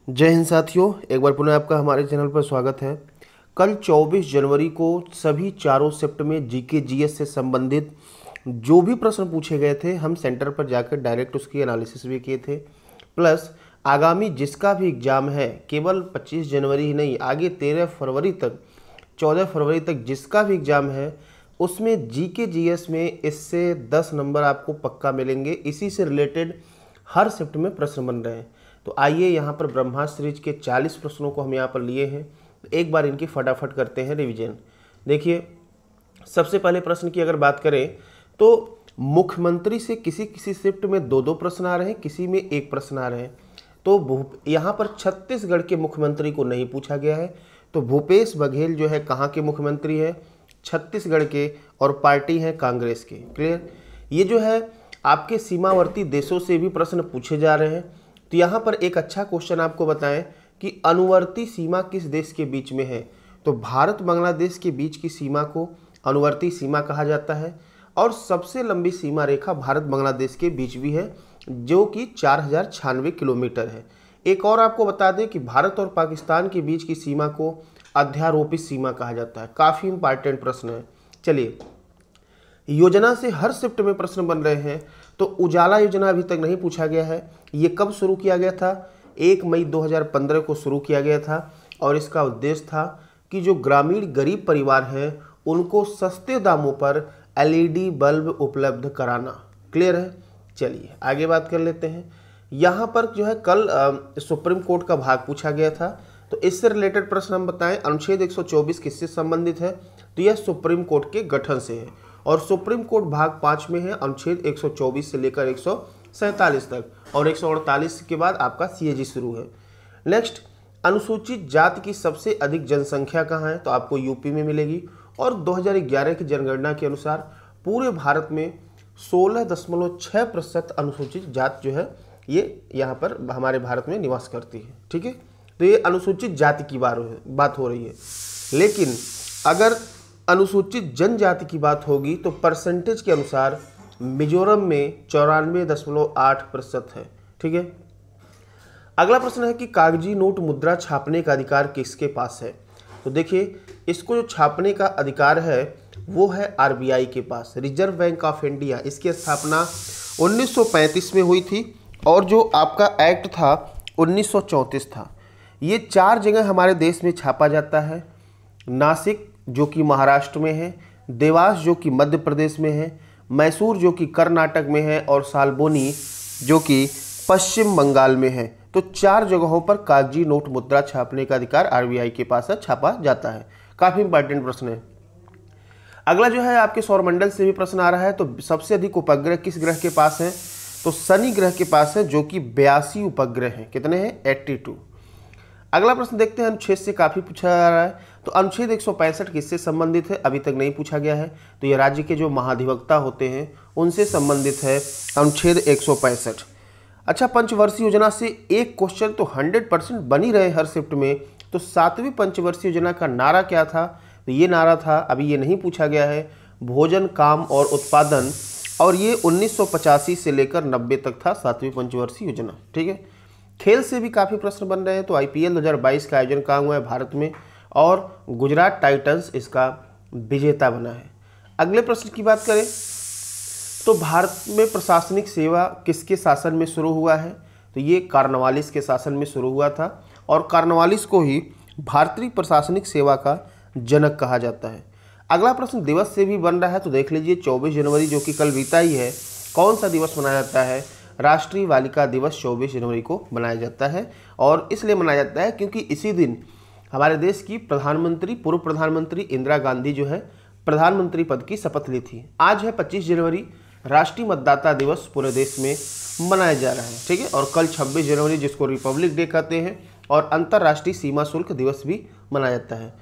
जय हिंद साथियों, एक बार पुनः आपका हमारे चैनल पर स्वागत है। कल 24 जनवरी को सभी चारों शिफ्ट में जीके जीएस से संबंधित जो भी प्रश्न पूछे गए थे, हम सेंटर पर जाकर डायरेक्ट उसकी एनालिसिस भी किए थे। प्लस आगामी जिसका भी एग्ज़ाम है, केवल 25 जनवरी ही नहीं, आगे 13 फरवरी तक, 14 फरवरी तक जिसका भी एग्ज़ाम है, उसमें जीके जीएस में इससे 10 नंबर आपको पक्का मिलेंगे। इसी से रिलेटेड हर शिफ्ट में प्रश्न बन रहे हैं। तो आइए यहाँ पर ब्रह्मास्त्र सीरीज के 40 प्रश्नों को हम यहाँ पर लिए हैं। एक बार इनकी फटाफट करते हैं रिवीजन। देखिए, सबसे पहले प्रश्न की अगर बात करें तो मुख्यमंत्री से किसी किसी शिफ्ट में दो दो प्रश्न आ रहे हैं, किसी में एक प्रश्न आ रहे हैं। तो यहाँ पर छत्तीसगढ़ के मुख्यमंत्री को नहीं पूछा गया है। तो भूपेश बघेल जो है कहाँ के मुख्यमंत्री है? छत्तीसगढ़ के, और पार्टी है कांग्रेस के। क्लियर? ये जो है आपके सीमावर्ती देशों से भी प्रश्न पूछे जा रहे हैं। तो यहाँ पर एक अच्छा क्वेश्चन आपको बताएं कि अनुवर्ती सीमा किस देश के बीच में है? तो भारत बांग्लादेश के बीच की सीमा को अनुवर्ती सीमा कहा जाता है। और सबसे लंबी सीमा रेखा भारत बांग्लादेश के बीच भी है, जो कि 4096 किलोमीटर है। एक और आपको बता दें कि भारत और पाकिस्तान के बीच की सीमा को अध्यारोपित सीमा कहा जाता है। काफ़ी इंपॉर्टेंट प्रश्न है। चलिए, योजना से हर शिफ्ट में प्रश्न बन रहे हैं। तो उजाला योजना अभी तक नहीं पूछा गया है। ये कब शुरू किया गया था? 1 मई 2015 को शुरू किया गया था। और इसका उद्देश्य था कि जो ग्रामीण गरीब परिवार हैं उनको सस्ते दामों पर एलईडी बल्ब उपलब्ध कराना। क्लियर है? चलिए आगे बात कर लेते हैं। यहाँ पर जो है कल सुप्रीम कोर्ट का भाग पूछा गया था। तो इससे रिलेटेड प्रश्न हम बताएं, अनुच्छेद 124 किससे संबंधित है? तो यह सुप्रीम कोर्ट के गठन से है। और सुप्रीम कोर्ट भाग 5 में है, अनुच्छेद 124 से लेकर 147 तक, और 148 के बाद आपका सीएजी शुरू है। नेक्स्ट, अनुसूचित जाति की सबसे अधिक जनसंख्या कहाँ है? तो आपको यूपी में मिलेगी। और 2011 की जनगणना के अनुसार पूरे भारत में 16.6% अनुसूचित जाति जो है ये यहाँ पर हमारे भारत में निवास करती है। ठीक है, तो ये अनुसूचित जाति की बात हो रही है। लेकिन अगर अनुसूचित जनजाति की बात होगी तो परसेंटेज के अनुसार मिजोरम में 94.8% है। ठीक है, अगला प्रश्न है कि कागजी नोट मुद्रा छापने का अधिकार किसके पास है? तो देखिए, इसको जो छापने का अधिकार है वो है आरबीआई के पास, रिजर्व बैंक ऑफ इंडिया। इसकी स्थापना 1935 में हुई थी और जो आपका एक्ट था 1934 था। ये 4 जगह हमारे देश में छापा जाता है। नासिक जो कि महाराष्ट्र में है, देवास जो कि मध्य प्रदेश में है, मैसूर जो कि कर्नाटक में है, और सालबोनी जो कि पश्चिम बंगाल में है। तो 4 जगहों पर कागजी नोट मुद्रा छापने का अधिकार आरबीआई के पास है, छापा जाता है। काफ़ी इंपॉर्टेंट प्रश्न है। अगला जो है आपके सौरमंडल से भी प्रश्न आ रहा है। तो सबसे अधिक उपग्रह किस ग्रह के पास है? तो शनि ग्रह के पास है, जो कि 82 उपग्रह हैं। कितने हैं? 82। अगला प्रश्न देखते हैं, अनुच्छेद से काफ़ी पूछा जा रहा है। तो अनुच्छेद 165 किससे संबंधित है? अभी तक नहीं पूछा गया है। तो ये राज्य के जो महाधिवक्ता होते हैं उनसे संबंधित है अनुच्छेद 165। अच्छा, पंचवर्षीय योजना से एक क्वेश्चन तो 100% बन ही रहे हर शिफ्ट में। तो 7वीं पंचवर्षीय योजना का नारा क्या था? तो ये नारा था, अभी ये नहीं पूछा गया है, भोजन, काम और उत्पादन। और ये 1985 से लेकर 90 तक था 7वीं पंचवर्षीय योजना। ठीक है, खेल से भी काफ़ी प्रश्न बन रहे हैं। तो आईपीएल 2022 का आयोजन कहाँ हुआ है? भारत में, और गुजरात टाइटंस इसका विजेता बना है। अगले प्रश्न की बात करें तो भारत में प्रशासनिक सेवा किसके शासन में शुरू हुआ है? तो ये कार्नवालिस के शासन में शुरू हुआ था, और कार्नवालिस को ही भारतीय प्रशासनिक सेवा का जनक कहा जाता है। अगला प्रश्न दिवस से भी बन रहा है। तो देख लीजिए, 24 जनवरी जो कि कल बीता ही है, कौन सा दिवस मनाया जाता है? राष्ट्रीय बालिका दिवस 24 जनवरी को मनाया जाता है। और इसलिए मनाया जाता है क्योंकि इसी दिन हमारे देश की पूर्व प्रधानमंत्री इंदिरा गांधी जो है प्रधानमंत्री पद की शपथ ली थी। आज है 25 जनवरी, राष्ट्रीय मतदाता दिवस पूरे देश में मनाया जा रहा है। ठीक है, और कल 26 जनवरी जिसको रिपब्लिक डे कहते हैं, और अंतर्राष्ट्रीय सीमा शुल्क दिवस भी मनाया जाता है।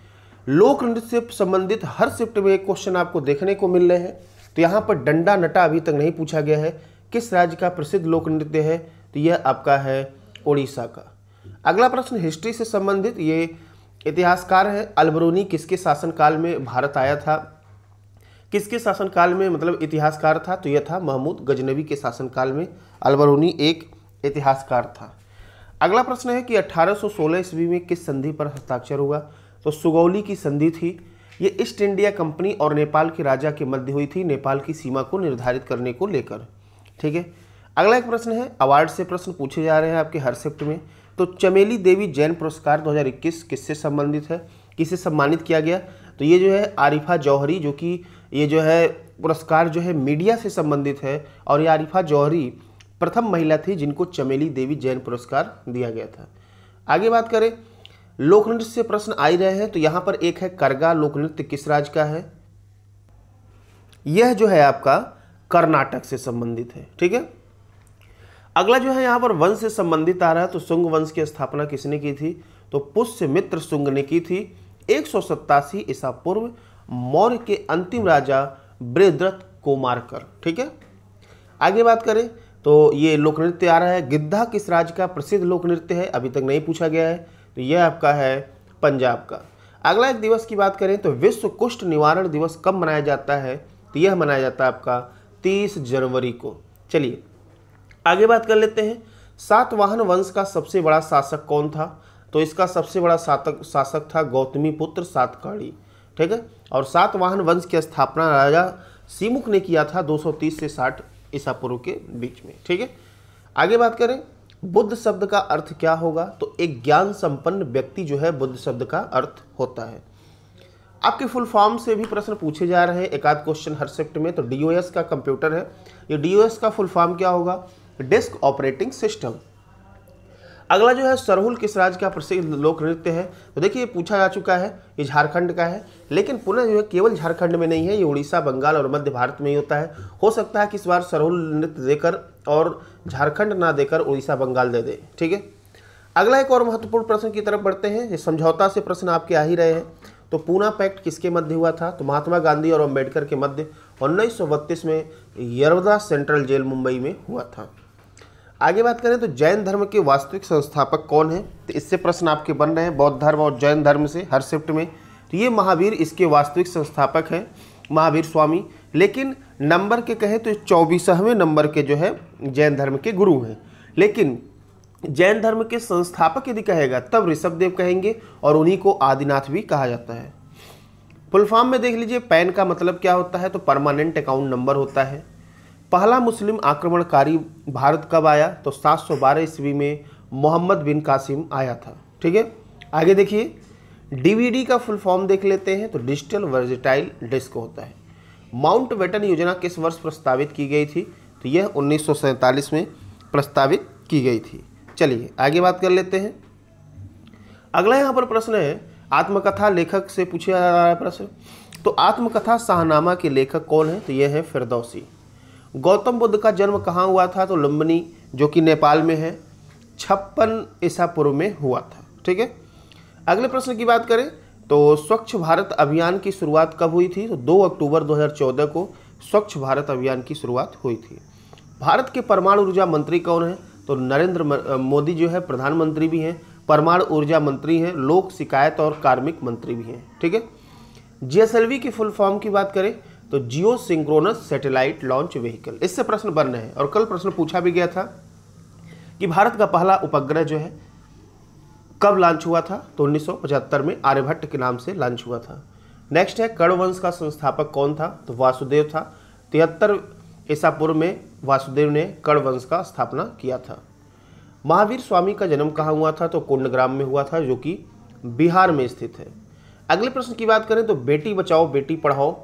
लोक नृत्य से संबंधित हर शिफ्ट में एक क्वेश्चन आपको देखने को मिल रहे हैं। तो यहाँ पर डंडा नटा अभी तक नहीं पूछा गया है। किस राज्य का प्रसिद्ध लोक नृत्य है? तो यह आपका है ओडिशा का। अगला प्रश्न हिस्ट्री से संबंधित, ये इतिहासकार है, अलबरूनी किसके शासनकाल में भारत आया था? किसके शासनकाल में मतलब इतिहासकार था? तो यह था महमूद गजनवी के शासनकाल में अलबरूनी एक इतिहासकार था। अगला प्रश्न है कि 1816 ईस्वी में किस संधि पर हस्ताक्षर हुआ? तो सुगौली की संधि थी। ये ईस्ट इंडिया कंपनी और नेपाल के राजा के मध्य हुई थी, नेपाल की सीमा को निर्धारित करने को लेकर। ठीक है, अगला एक प्रश्न है, अवार्ड से प्रश्न पूछे जा रहे हैं आपके हर शिफ्ट में। तो चमेली देवी जैन पुरस्कार 2021 किससे संबंधित है, किसे सम्मानित किया गया? तो ये जो है आरिफा जौहरी, जो कि ये जो है पुरस्कार जो है मीडिया से संबंधित है, और ये आरिफा जौहरी प्रथम महिला थी जिनको चमेली देवी जैन पुरस्कार दिया गया था। आगे बात करें, लोक नृत्य से प्रश्न आ ही रहे हैं, तो यहाँ पर एक है करगा लोक नृत्य किस राज्य का है? यह जो है आपका कर्नाटक से संबंधित है। ठीक है, अगला जो है यहाँ पर वंश से संबंधित आ रहा है। तो शुंग वंश की स्थापना किसने की थी? तो पुष्यमित्र शुंग ने की थी 187 ईसा पूर्व, मौर्य के अंतिम राजा बृहद्रथ को मारकर। ठीक है, आगे बात करें तो ये लोक नृत्य आ रहा है, गिद्धा किस राज्य का प्रसिद्ध लोक नृत्य है? अभी तक नहीं पूछा गया है, तो यह आपका है पंजाब का। अगला एक दिवस की बात करें तो विश्व कुष्ठ निवारण दिवस कब मनाया जाता है? तो यह मनाया जाता है आपका 30 जनवरी को। चलिए आगे बात कर लेते हैं, सातवाहन वंश का सबसे बड़ा शासक कौन था? तो इसका सबसे बड़ा शासक था गौतमी पुत्र सातकर्णी। ठीक है, और सातवाहन वंश की स्थापना राजा सीमुख ने किया था 230 से 60 ईसा पूर्व के बीच में। ठीक है, आगे बात करें, बुद्ध शब्द का अर्थ क्या होगा? तो एक ज्ञान संपन्न व्यक्ति जो है बुद्ध शब्द का अर्थ होता है। आपके फुल फॉर्म से भी प्रश्न पूछे जा रहे हैं, एक आध क्वेश्चन हर शिफ्ट में। तो डीओएस का कंप्यूटर है, ये डीओएस का फुल फॉर्म क्या होगा? Desk operating system. अगला जो है सरहुल किस राज्य का प्रसिद्ध लोक नृत्य है? तो देखिए पूछा जा चुका है, ये झारखंड का है, लेकिन पुनः जो है केवल झारखंड में नहीं है, ये उड़ीसा, बंगाल और मध्य भारत में ही होता है। हो सकता है कि इस बार सरहुल नृत्य देकर और झारखंड ना देकर उड़ीसा बंगाल दे दे। ठीक है, अगला एक और महत्वपूर्ण प्रश्न की तरफ बढ़ते हैं। ये समझौता से प्रश्न आपके आ ही रहे हैं। तो पूना पैक्ट किसके मध्य हुआ था? तो महात्मा गांधी और अम्बेडकर के मध्य 1932 में यरवदा सेंट्रल जेल मुंबई में हुआ था। आगे बात करें तो जैन धर्म के वास्तविक संस्थापक कौन है? तो इससे प्रश्न आपके बन रहे हैं बौद्ध धर्म और जैन धर्म से हर शिफ्ट में। तो ये महावीर इसके वास्तविक संस्थापक हैं, महावीर स्वामी। लेकिन नंबर के कहें तो 24वें नंबर के जो है जैन धर्म के गुरु हैं। लेकिन जैन धर्म के संस्थापक यदि कहेगा तब ऋषभदेव कहेंगे, और उन्हीं को आदिनाथ भी कहा जाता है। फुल फॉर्म में देख लीजिए, पैन का मतलब क्या होता है? तो परमानेंट अकाउंट नंबर होता है। पहला मुस्लिम आक्रमणकारी भारत कब आया? तो 712 ईस्वी में मोहम्मद बिन कासिम आया था। ठीक है, आगे देखिए, डीवीडी का फुल फॉर्म देख लेते हैं। तो डिजिटल वर्सेटाइल डिस्क होता है। माउंट बेटन योजना किस वर्ष प्रस्तावित की गई थी? तो यह 1947 में प्रस्तावित की गई थी। चलिए आगे बात कर लेते हैं। अगला यहाँ पर प्रश्न है, आत्मकथा लेखक से पूछा जा रहा है प्रश्न। तो आत्मकथा शाहनामा के लेखक कौन है? तो यह है फिरदौसी। गौतम बुद्ध का जन्म कहाँ हुआ था? तो लुम्बिनी, जो कि नेपाल में है, 56 ईसा पूर्व में हुआ था। ठीक है, अगले प्रश्न की बात करें तो स्वच्छ भारत अभियान की शुरुआत कब हुई थी? तो 2 अक्टूबर 2014 को स्वच्छ भारत अभियान की शुरुआत हुई थी। भारत के परमाणु ऊर्जा मंत्री कौन है? तो नरेंद्र मोदी जो है प्रधानमंत्री भी हैं, परमाणु ऊर्जा मंत्री हैं, लोक शिकायत और कार्मिक मंत्री भी हैं। ठीक है, जीएसएलवी की फुल फॉर्म की बात करें तो जियो सिंक्रोनस सैटेलाइट लॉन्च व्हीकल। इससे प्रश्न बन रहे हैं, और कल प्रश्न पूछा भी गया था कि भारत का पहला उपग्रह जो है कब लॉन्च हुआ था? तो 1975 में आर्यभट्ट के नाम से लॉन्च हुआ था। नेक्स्ट है, कर्ण वंश का संस्थापक कौन था? तो वासुदेव था। 73 ईसा पूर्व में वासुदेव ने कर्ण वंश का स्थापना किया था। महावीर स्वामी का जन्म कहाँ हुआ था? तो कुंडग्राम में हुआ था, जो कि बिहार में स्थित है। अगले प्रश्न की बात करें तो बेटी बचाओ बेटी पढ़ाओ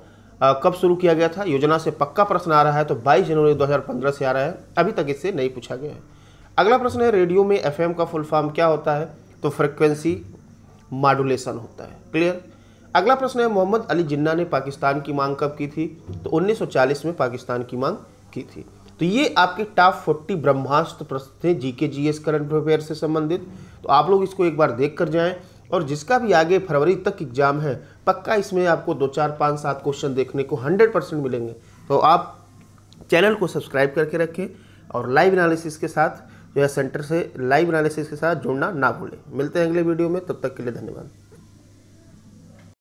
कब शुरू किया गया था? योजना से पक्का प्रश्न आ रहा है, तो 22 जनवरी 2015 से आ रहा है, अभी तक इससे नहीं पूछा गया है। अगला प्रश्न है, रेडियो में एफएम का फुल फॉर्म क्या होता है? तो फ्रिक्वेंसी मॉड्यूलेशन होता है। क्लियर। अगला प्रश्न है, मोहम्मद अली जिन्ना ने पाकिस्तान की मांग कब की थी? तो 1940 में पाकिस्तान की मांग की थी। तो ये आपके टॉप 40 ब्रह्मास्त्र प्रश्न थे जीके जीएस करंट अफेयर से संबंधित। तो आप लोग इसको एक बार देख कर जाएं, और जिसका भी आगे फरवरी तक एग्जाम है, पक्का इसमें आपको 2, 4, 5, 7 क्वेश्चन देखने को 100% मिलेंगे। तो आप चैनल को सब्सक्राइब करके रखें, और लाइव एनालिसिस के साथ जो है सेंटर से लाइव एनालिसिस के साथ जुड़ना ना भूलें। मिलते हैं अगले वीडियो में, तब तक के लिए धन्यवाद।